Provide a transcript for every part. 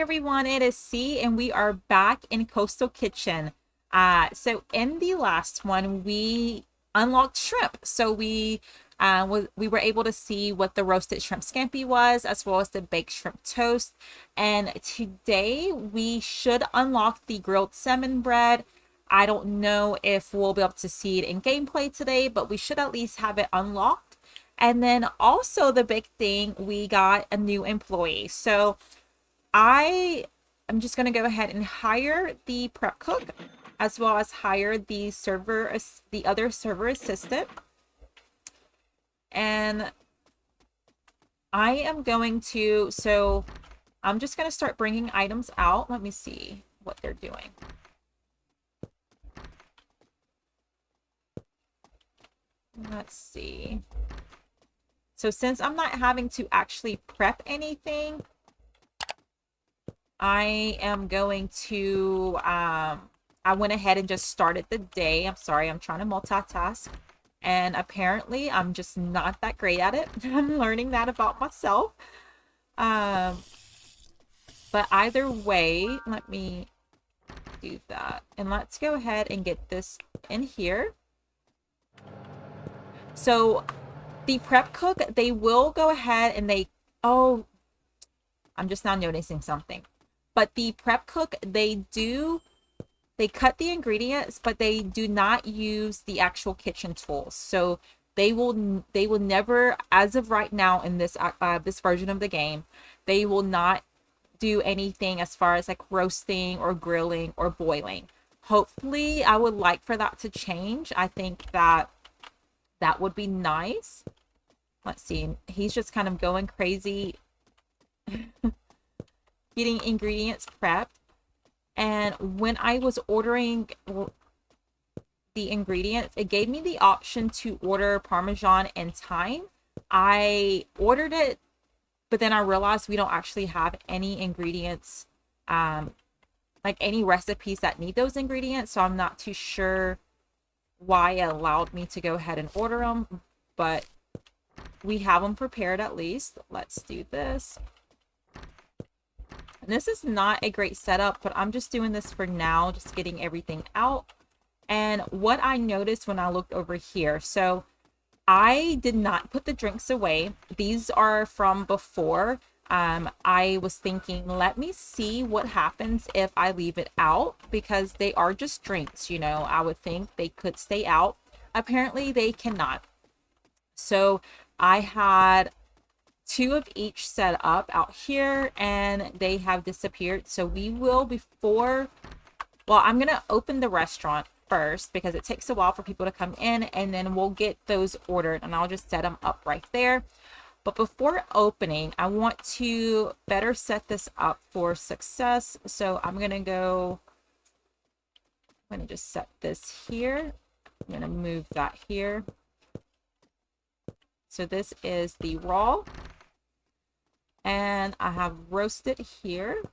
everyone, it is C and we are back in Coastal Kitchen. So in the last one we unlocked shrimp. So we were able to see what the roasted shrimp scampi was, as well as the baked shrimp toast. And today we should unlock the grilled salmon bread. I don't know if we'll be able to see it in gameplay today, but we should at least have it unlocked. And then also the big thing, we got a new employee. So I am just going to go ahead and hire the prep cook, as well as hire the other server assistant. And I am going to, so I'm just going to start bringing items out. Let me see what they're doing. Let's see. So since I'm not having to actually prep anything, I am going to, I went ahead and just started the day. I'm sorry, I'm trying to multitask. And apparently I'm just not that great at it. I'm learning that about myself. But either way, let me do that. And let's go ahead and get this in here. So the prep cook, they will go ahead and oh, I'm just now noticing something. But the prep cook, they cut the ingredients, but they do not use the actual kitchen tools. So they will never, as of right now in this version of the game, they will not do anything as far as like roasting or grilling or boiling. Hopefully, I would like for that to change. I think that would be nice. Let's see. He's just kind of going crazy getting ingredients prepped. And when I was ordering the ingredients, it gave me the option to order Parmesan and thyme. I ordered it, but then I realized we don't actually have any ingredients, like any recipes that need those ingredients. So I'm not too sure why it allowed me to go ahead and order them, but we have them prepared at least. Let's do this. And this is not a great setup, but I'm just doing this for now, just getting everything out. And what I noticed when I looked over here, so I did not put the drinks away. These are from before. I was thinking, let me see what happens if I leave it out, because they are just drinks, you know. I would think they could stay out. Apparently they cannot. So I had 2 of each set up out here and they have disappeared. So we will, I'm going to open the restaurant first because it takes a while for people to come in, and then we'll get those ordered and I'll just set them up right there. But before opening, I want to better set this up for success. So I'm going to just set this here. I'm going to move that here. So this is the raw. And I have roasted here,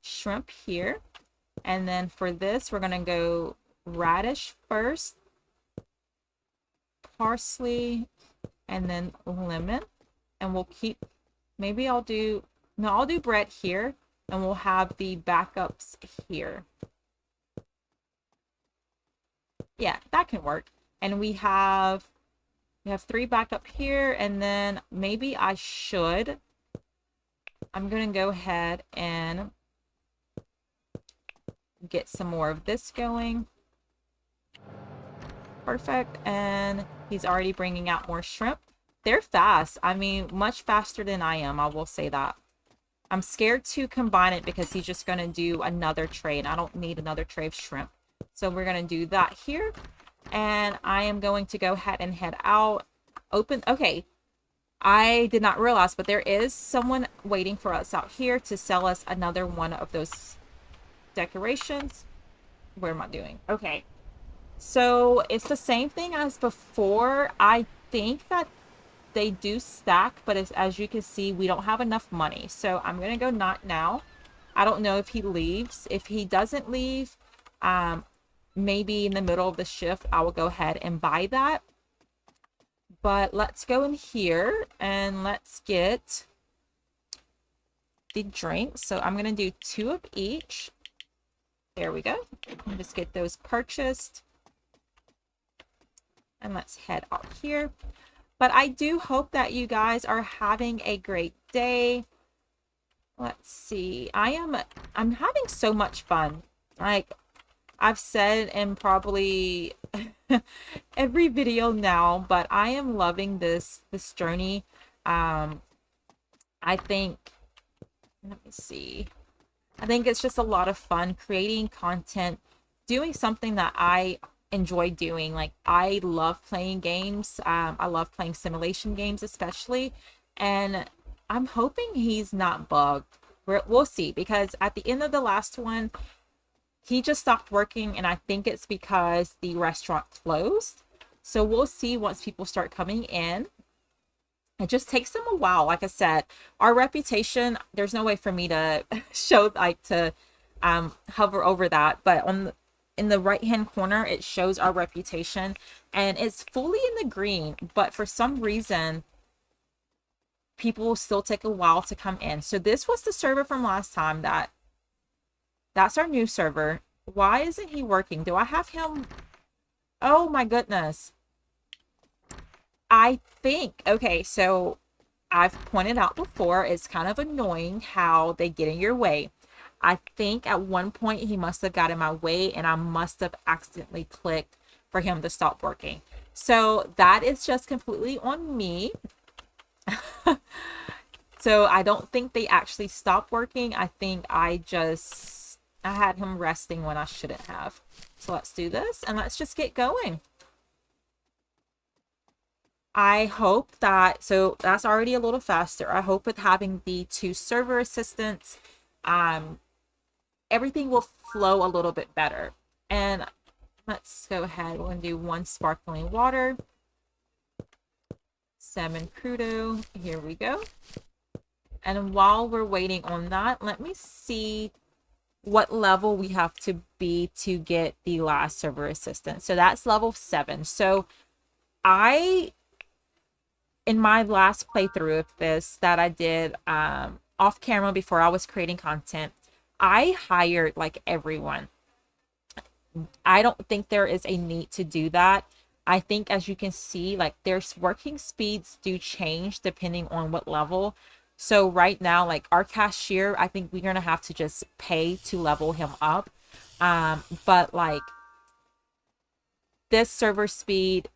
shrimp here. And then for this, we're going to go radish first, parsley, and then lemon. And we'll keep, I'll do bread here, and we'll have the backups here. Yeah, that can work. And we have 3 backup here, and then maybe I'm going to go ahead and get some more of this going. Perfect. And he's already bringing out more shrimp. They're fast. I mean, much faster than I am. I will say that. I'm scared to combine it because he's just going to do another tray, and I don't need another tray of shrimp. So we're going to do that here. And I am going to go ahead and head out. Okay. I did not realize, but there is someone waiting for us out here to sell us another one of those decorations. What am I doing? Okay. So it's the same thing as before. I think that they do stack, but as you can see, we don't have enough money. So I'm going to go not now. I don't know if he leaves. If he doesn't leave, maybe in the middle of the shift, I will go ahead and buy that. But let's go in here and let's get the drinks. So I'm going to do 2 of each. There we go. Just get those purchased. And let's head out here. But I do hope that you guys are having a great day. Let's see. I'm having so much fun. Like I've said in probably every video now, but I am loving this journey. I think, let me see. I think it's just a lot of fun creating content, doing something that I enjoy doing. Like I love playing games. I love playing simulation games, especially. And I'm hoping he's not bugged. We'll see, because at the end of the last one, he just stopped working, and I think it's because the restaurant closed. So we'll see once people start coming in. It just takes them a while. Like I said, our reputation, there's no way for me to show, like, to hover over that, but in the right hand corner it shows our reputation, and it's fully in the green, but for some reason people will still take a while to come in. So this was the server from last time. That's our new server. Why isn't he working? Do I have him? Oh my goodness. I think, okay, so I've pointed out before, it's kind of annoying how they get in your way. I think at one point he must have got in my way, and I must have accidentally clicked for him to stop working. So that is just completely on me. So I don't think they actually stopped working. I think I had him resting when I shouldn't have. So let's do this and let's just get going. I hope that, so that's already a little faster. I hope with having the 2 server assistants, everything will flow a little bit better. And let's go ahead. We're going to do 1 sparkling water, salmon crudo. Here we go. And while we're waiting on that, let me see what level we have to be to get the last server assistant. So that's level 7. So in my last playthrough of this that I did off camera before I was creating content, I hired like everyone. I don't think there is a need to do that. I think, as you can see, like there's working speeds do change depending on what level. So right now, like our cashier, I think we're gonna have to just pay to level him up. But like this server speed,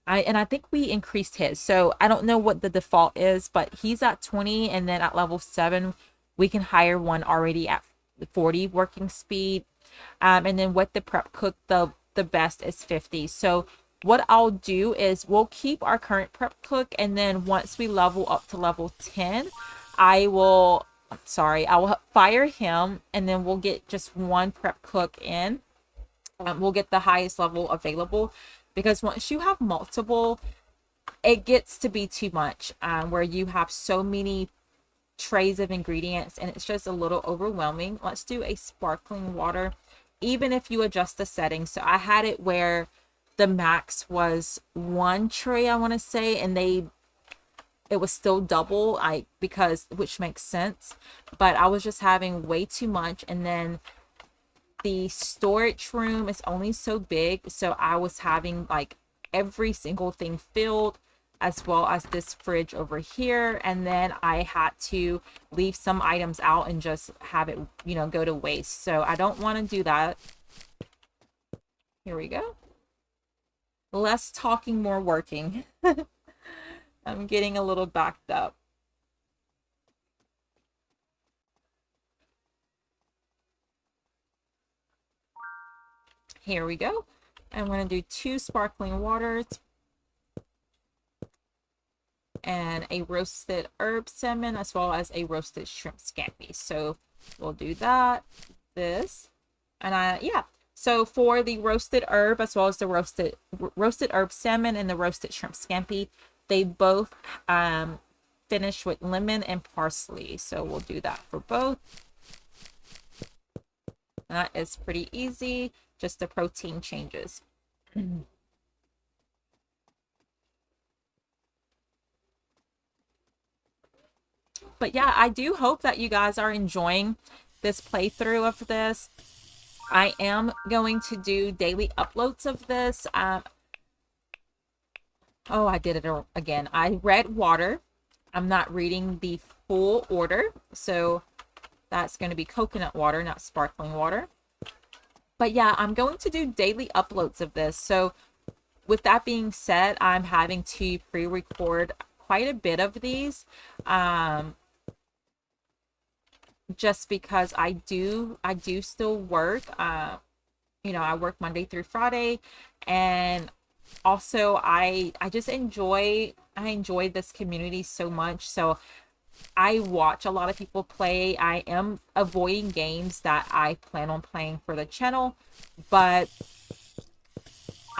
I think we increased his. So I don't know what the default is, but he's at 20, and then at level 7, we can hire one already at 40 working speed. And then with the prep cook, the best is 50. So what I'll do is we'll keep our current prep cook, and then once we level up to level 10, I will fire him, and then we'll get just 1 prep cook in. We'll get the highest level available, because once you have multiple, it gets to be too much, where you have so many trays of ingredients and it's just a little overwhelming. Let's do a sparkling water, even if you adjust the settings. So I had it where the max was 1 tray, I want to say, and it was still double, which makes sense, but I was just having way too much. And then the storage room is only so big, so I was having like every single thing filled, as well as this fridge over here, and then I had to leave some items out and just have it, go to waste. So I don't want to do that. Here we go. Less talking, more working. I'm getting a little backed up. Here we go. I'm going to do 2 sparkling waters and a roasted herb salmon, as well as a roasted shrimp scampi. So we'll do that, this, and yeah. So for the roasted herb, as well as the roasted herb salmon and the roasted shrimp scampi, they both finish with lemon and parsley. So we'll do that for both. That is pretty easy, just the protein changes. But yeah, I do hope that you guys are enjoying this playthrough of this. I am going to do daily uploads of this. Oh, I did it again. I read water. I'm not reading the full order. So that's going to be coconut water, not sparkling water. But yeah, I'm going to do daily uploads of this. So with that being said, I'm having to pre-record quite a bit of these. Just because I do still work. I work Monday through Friday, and also I just enjoy this community so much. So I watch a lot of people play. I am avoiding games that I plan on playing for the channel, but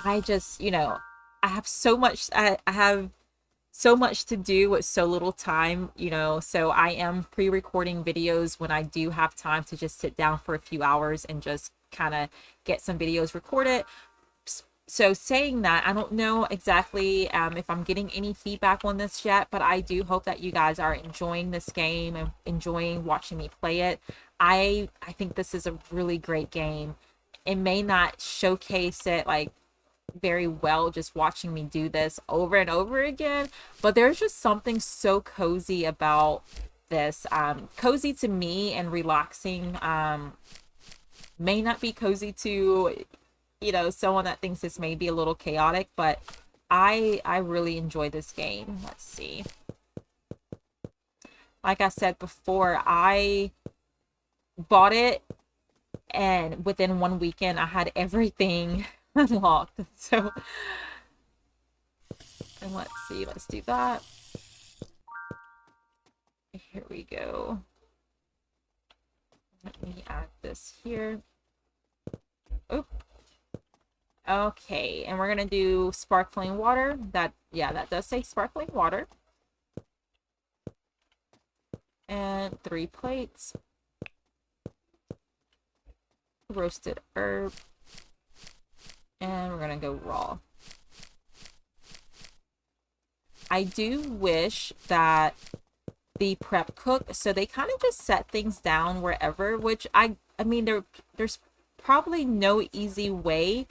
I just, I have so much I have so much to do with so little time, so I am pre-recording videos when I do have time to just sit down for a few hours and just kind of get some videos recorded. So saying that, I don't know exactly if I'm getting any feedback on this yet, but I do hope that you guys are enjoying this game and enjoying watching me play it. I think this is a really great game. It may not showcase it like very well just watching me do this over and over again, but there's just something so cozy about this. Cozy to me and relaxing. May not be cozy to someone that thinks this may be a little chaotic, but I really enjoy this game. Let's see. Like I said before, I bought it and within one weekend I had everything unlocked. So, and let's see, let's do that. Here we go. Let me add this here. Oh, okay, and we're gonna do sparkling water. That does say sparkling water. And 3 plates. Roasted herb. And we're gonna go raw. I do wish that the prep cook, so they kind of just set things down wherever, which I mean there's probably no easy way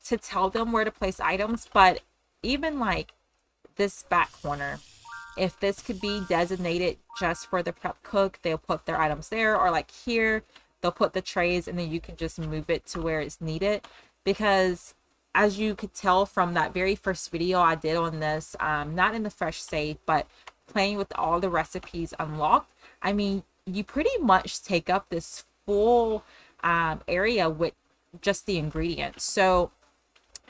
to tell them where to place items, but even like this back corner, if this could be designated just for the prep cook, they'll put their items there, or like here they'll put the trays and then you can just move it to where it's needed. Because as you could tell from that very first video I did on this, not in the fresh save, but playing with all the recipes unlocked, I mean, you pretty much take up this full area with just the ingredients. So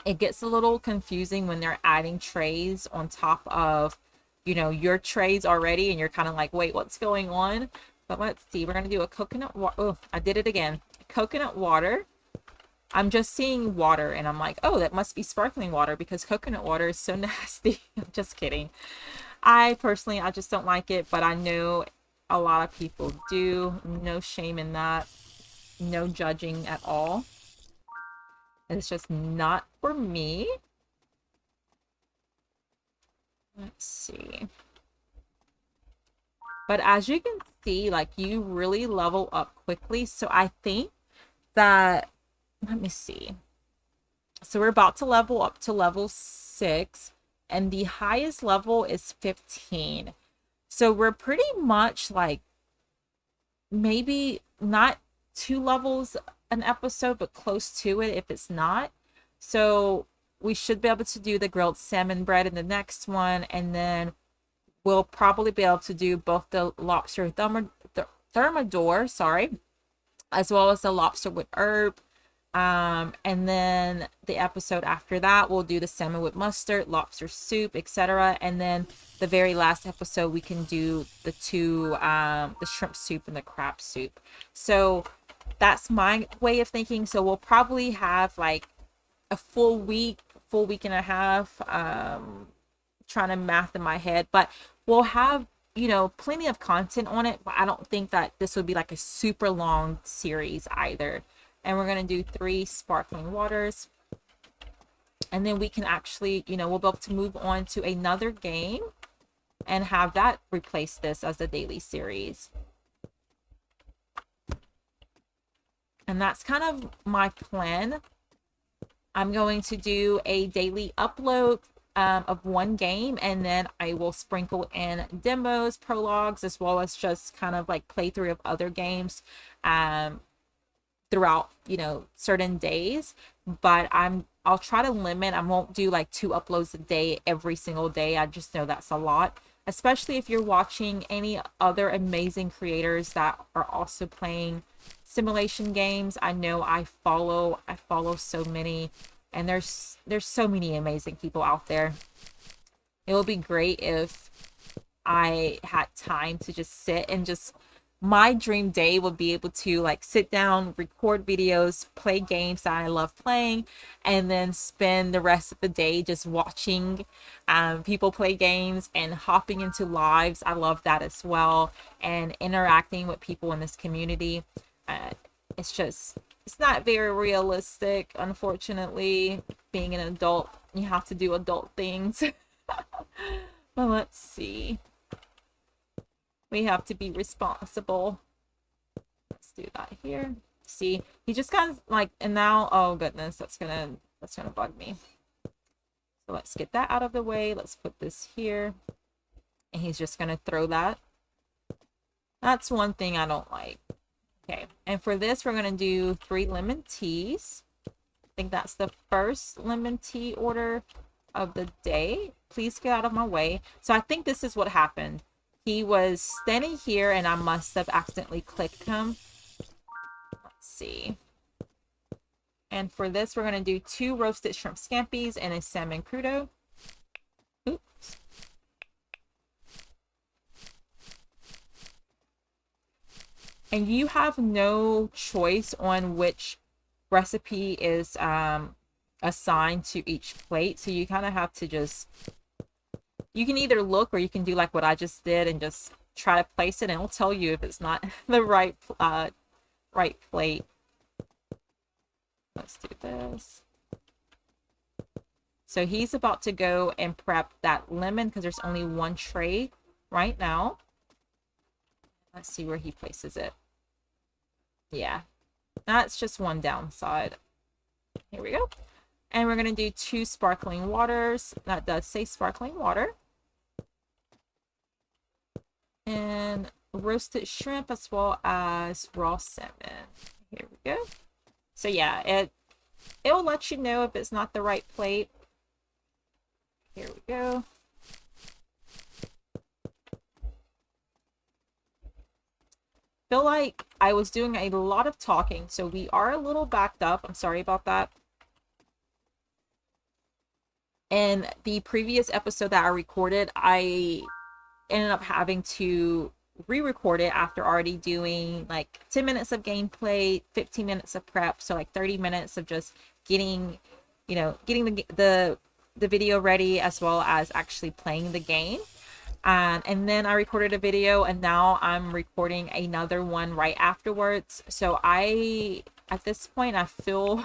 it gets a little confusing when they're adding trays on top of, your trays already, and you're kind of like, wait, what's going on? But let's see, we're going to do a coconut water. Oh, I did it again. Coconut water. I'm just seeing water and I'm like, oh, that must be sparkling water because coconut water is so nasty. I'm just kidding. I just don't like it, but I know a lot of people do. No shame in that. No judging at all. It's just not for me. Let's see. But as you can see, like, you really level up quickly. So I think that, let me see. So we're about to level up to level 6, and the highest level is 15. So we're pretty much like maybe not 2 levels an episode, but close to it if it's not. So we should be able to do the grilled salmon bread in the next one, and then we'll probably be able to do both the lobster thermidor, sorry, as well as the lobster with herb. And then the episode after that, we'll do the salmon with mustard, lobster soup, etc. And then the very last episode, we can do the the shrimp soup and the crab soup. So that's my way of thinking. So we'll probably have like a full week and a half, trying to math in my head, but we'll have, plenty of content on it. But I don't think that this would be like a super long series either. And we're going to do 3 sparkling waters. And then we can actually, we'll be able to move on to another game. and have that replace this as a daily series. And that's kind of my plan. I'm going to do a daily upload of one game, and then I will sprinkle in demos, prologues, as well as just kind of like playthrough of other games throughout, certain days. But I'll try to limit. I won't do like 2 uploads a day every single day. I just know that's a lot, especially if you're watching any other amazing creators that are also playing simulation games. I know I follow so many, and there's so many amazing people out there. It would be great if I had time to just sit and just, my dream day would be able to like sit down, record videos, play games that I love playing, and then spend the rest of the day just watching people play games and hopping into lives. I love that as well, and interacting with people in this community. Uh, it's not very realistic, unfortunately. Being an adult, you have to do adult things. Well, let's see. We have to be responsible. Let's do that here. See, he just kind of like, and now, oh goodness, that's gonna bug me. So let's get that out of the way. Let's put this here. And he's just gonna throw that. That's one thing I don't like. Okay, and for this, we're gonna do 3 lemon teas. I think that's the first lemon tea order of the day. Please get out of my way. So I think this is what happened. He was standing here and I must have accidentally clicked him. Let's see. And for this, we're going to do 2 roasted shrimp scampi's and a salmon crudo. Oops. And you have no choice on which recipe is assigned to each plate. So you kind of have to just, you can either look, or you can do like what I just did and just try to place it, and it'll tell you if it's not the right plate. Let's do this. So he's about to go and prep that lemon because there's only 1 tray right now. Let's see where he places it. Yeah, that's just one downside. Here we go. And we're going to do 2 sparkling waters. That does say sparkling water. And roasted shrimp as well as raw salmon. Here we go. So yeah, it'll let you know if it's not the right plate. Here we go. Feel like I was doing a lot of talking, so we are a little backed up. I'm sorry about that. In the previous episode that I recorded, I ended up having to re-record it after already doing like 10 minutes of gameplay, 15 minutes of prep, so like 30 minutes of just getting the video ready, as well as actually playing the game. And then I recorded a video, and now I'm recording another one right afterwards. So at this point, I feel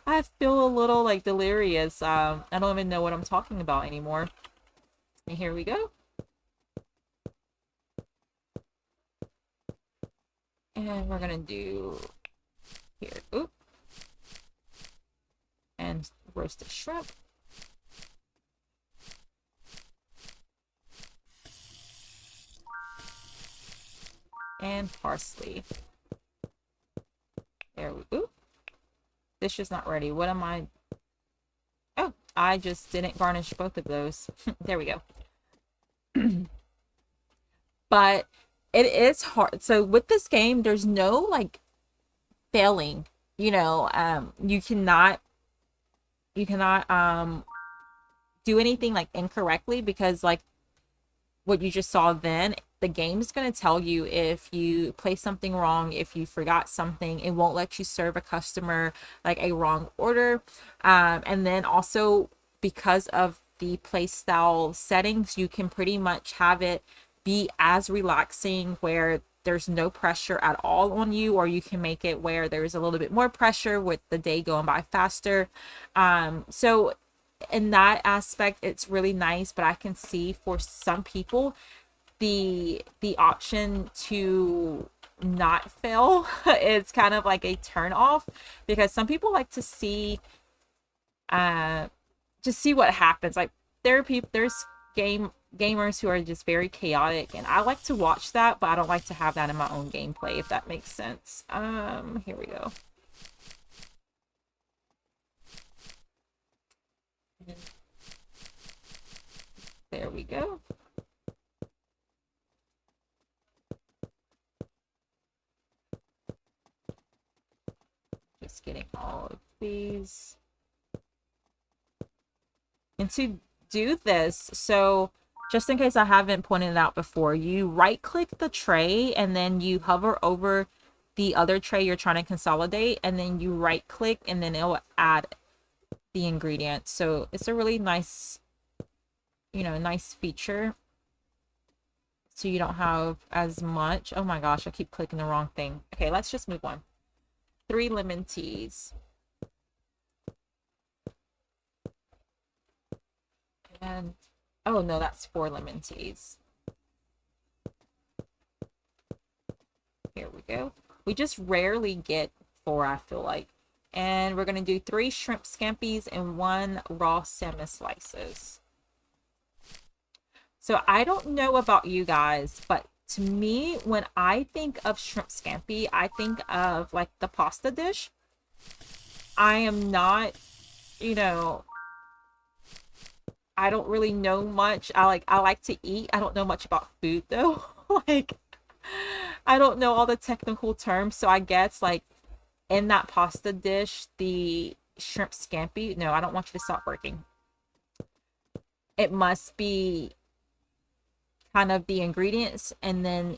a little like delirious. I don't even know what I'm talking about anymore. And here we go. And we're gonna do here. Oop. And roasted shrimp. And parsley. There we go. Dish is not ready. What am I? Oh, I just didn't garnish both of those. There we go. But it is hard. So with this game, there's no like failing. You cannot do anything like incorrectly, because like what you just saw then, the game is going to tell you if you play something wrong, if you forgot something. It won't let you serve a customer like a wrong order. And then also, because of the play style settings, you can pretty much have it be as relaxing where there's no pressure at all on you, or you can make it where there's a little bit more pressure with the day going by faster. So in that aspect, it's really nice, but I can see for some people the option to not fail is kind of like a turn off, because some people like to see uh just see what happens. Like there's gamers who are just very chaotic, and I like to watch that, but I don't like to have that in my own gameplay, if that makes sense. Here we go. There we go. Just getting all of these. And to do this, so just in case I haven't pointed it out before, you right click the tray and then you hover over the other tray you're trying to consolidate, and then you right click and then it'll add the ingredients. So it's a really nice, nice feature. So you don't have as much. Oh my gosh, I keep clicking the wrong thing. Okay, let's just move on. 3 lemon teas. And oh no, that's 4 lemon teas. Here we go. We just rarely get 4, I feel like. And we're going to do 3 shrimp scampies and 1 raw salmon slices. So I don't know about you guys, but to me, when I think of shrimp scampi, I think of like the pasta dish. I am not, you know, I don't really know much. I like to eat. I don't know much about food though. Like I don't know all the technical terms, so I guess like in that pasta dish, the shrimp scampi. No, I don't want you to stop working. It must be kind of the ingredients, and then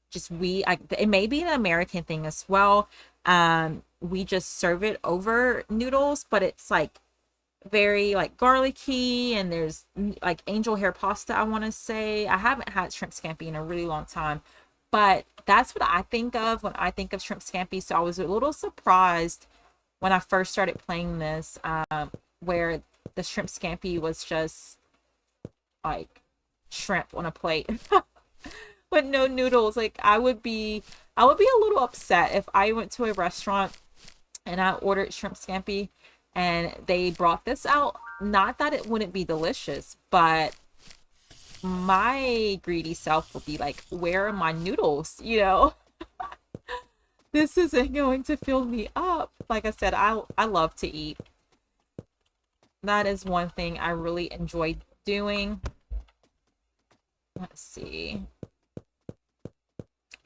just it may be an American thing as well. We just serve it over noodles, but it's like very like garlicky, and there's like angel hair pasta. I want to say I haven't had shrimp scampi in a really long time, but that's what I think of when I think of shrimp scampi. So I was a little surprised when I first started playing this, where the shrimp scampi was just like shrimp on a plate with no noodles. Like I would be a little upset if I went to a restaurant and I ordered shrimp scampi and they brought this out. Not that it wouldn't be delicious, but my greedy self would be like, where are my noodles? This isn't going to fill me up. Like I said, I love to eat. That is one thing I really enjoy doing. Let's see.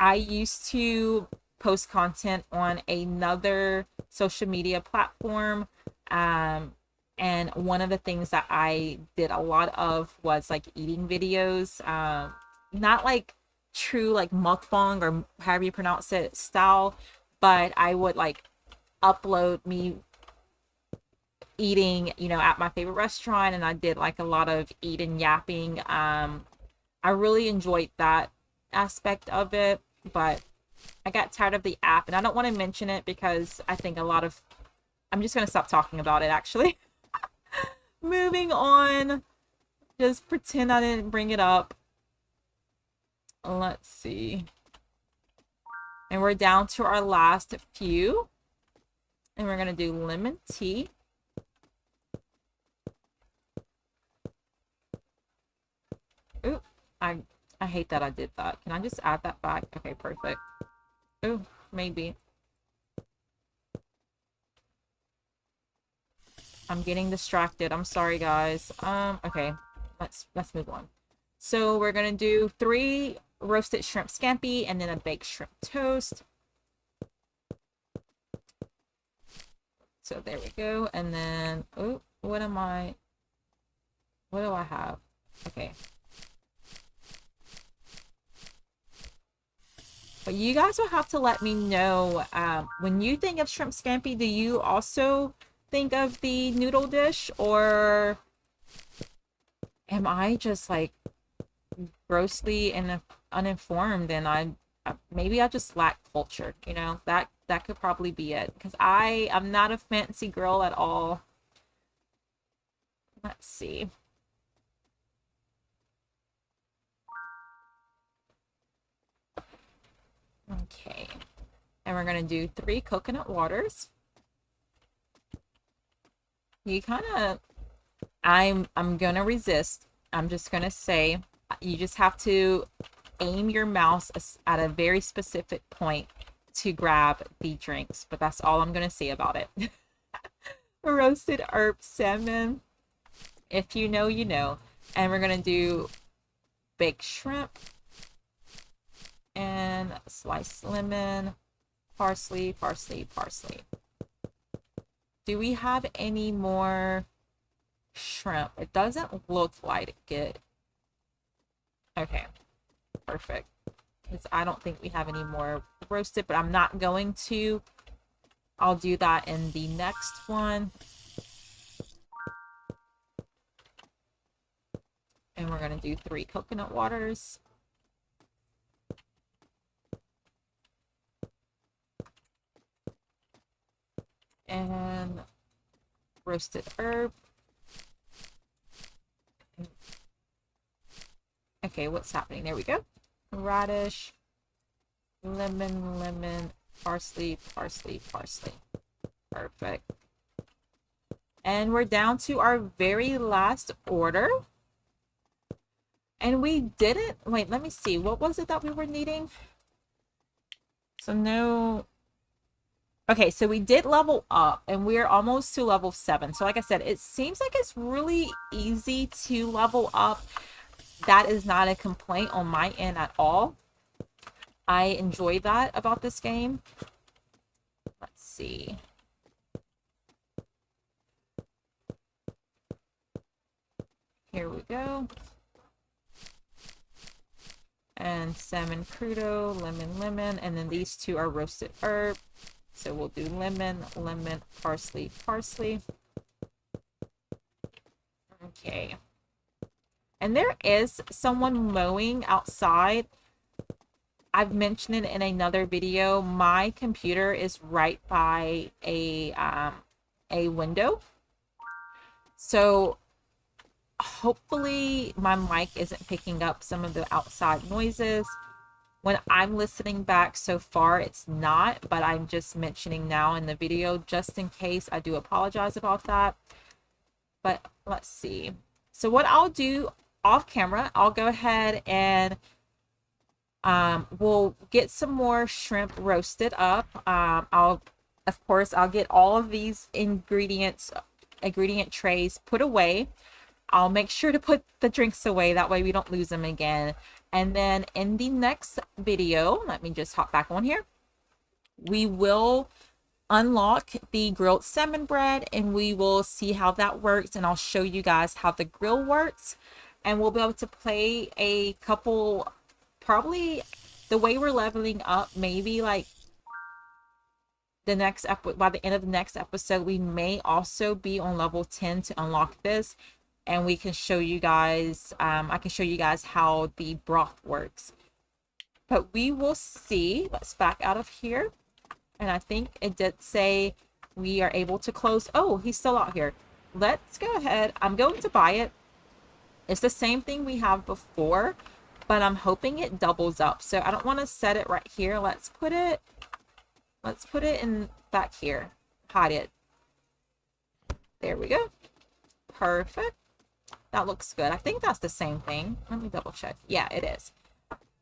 I used to post content on another social media platform. And one of the things that I did a lot of was like eating videos. Not like true like mukbang or however you pronounce it style, but I would like upload me eating, at my favorite restaurant, and I did like a lot of eat and yapping. I really enjoyed that aspect of it, but I got tired of the app, and I don't want to mention it because I think I'm just going to stop talking about it actually. Moving on. Just pretend I didn't bring it up. Let's see. And we're down to our last few. And we're going to do lemon tea. Ooh, I hate that I did that. Can I just add that back? Okay, perfect. Ooh, maybe. I'm getting distracted. I'm sorry, guys. Okay. Let's move on. So we're gonna do 3 roasted shrimp scampi and then a baked shrimp toast. So there we go. And then, oh, what do I have? Okay. But you guys will have to let me know, when you think of shrimp scampi, do you also think of the noodle dish, or am I just like grossly uninformed, and maybe I just lack culture, that could probably be it, because I'm not a fancy girl at all. Let's see. Okay. And we're going to do 3 coconut waters. You kind of, I'm going to resist. I'm just going to say you just have to aim your mouse at a very specific point to grab the drinks, but that's all I'm going to say about it. Roasted herb salmon. If you know, you know. And we're going to do baked shrimp and sliced lemon, parsley, parsley, parsley. Do we have any more shrimp? It doesn't look like it. Okay, perfect. Because I don't think we have any more roasted, but I'm not going to. I'll do that in the next one. And we're going to do 3 coconut waters. And roasted herb. Okay, what's happening? There we go. Radish, lemon, lemon, parsley, parsley, parsley. Perfect. And we're down to our very last order. And we didn't, wait, let me see. What was it that we were needing? So no. Okay, so we did level up and we're almost to level 7. So like I said, it seems like it's really easy to level up. That is not a complaint on my end at all. I enjoy that about this game. Let's see. Here we go. And salmon crudo, lemon, lemon. And then these 2 are roasted herb. So we'll do lemon, lemon, parsley, parsley. Okay. And there is someone mowing outside. I've mentioned it in another video. My computer is right by a window. So hopefully my mic isn't picking up some of the outside noises. When I'm listening back so far, it's not, but I'm just mentioning now in the video just in case. I do apologize about that. But let's see. So what I'll do off camera, I'll go ahead and we'll get some more shrimp roasted up. Of course, I'll get all of these ingredient trays put away. I'll make sure to put the drinks away. That way we don't lose them again. And then in the next video, let me just hop back on here. We will unlock the grilled salmon bread and we will see how that works. And I'll show you guys how the grill works. And we'll be able to play a couple, probably the way we're leveling up, maybe like the next by the end of the next episode, we may also be on level 10 to unlock this. And we can show you guys, I can show you guys how the broth works. But we will see. Let's back out of here. And I think it did say we are able to close. Oh, he's still out here. Let's go ahead. I'm going to buy it. It's the same thing we have before, but I'm hoping it doubles up. So I don't want to set it right here. Let's put it in back here. Hide it. There we go. Perfect. That looks good. I think that's the same thing. Let me double check. Yeah, it is.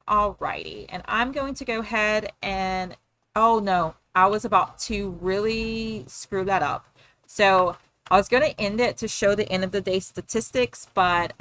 Alrighty. And I'm going to go ahead and, oh no, I was about to really screw that up. So I was going to end it to show the end of the day statistics, but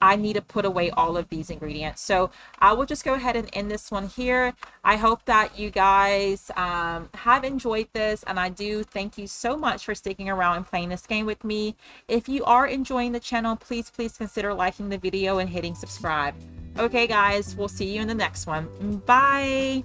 I need to put away all of these ingredients. So I will just go ahead and end this one here. I hope that you guys have enjoyed this. And I do thank you so much for sticking around and playing this game with me. If you are enjoying the channel, please consider liking the video and hitting subscribe. Okay, guys, we'll see you in the next one. Bye.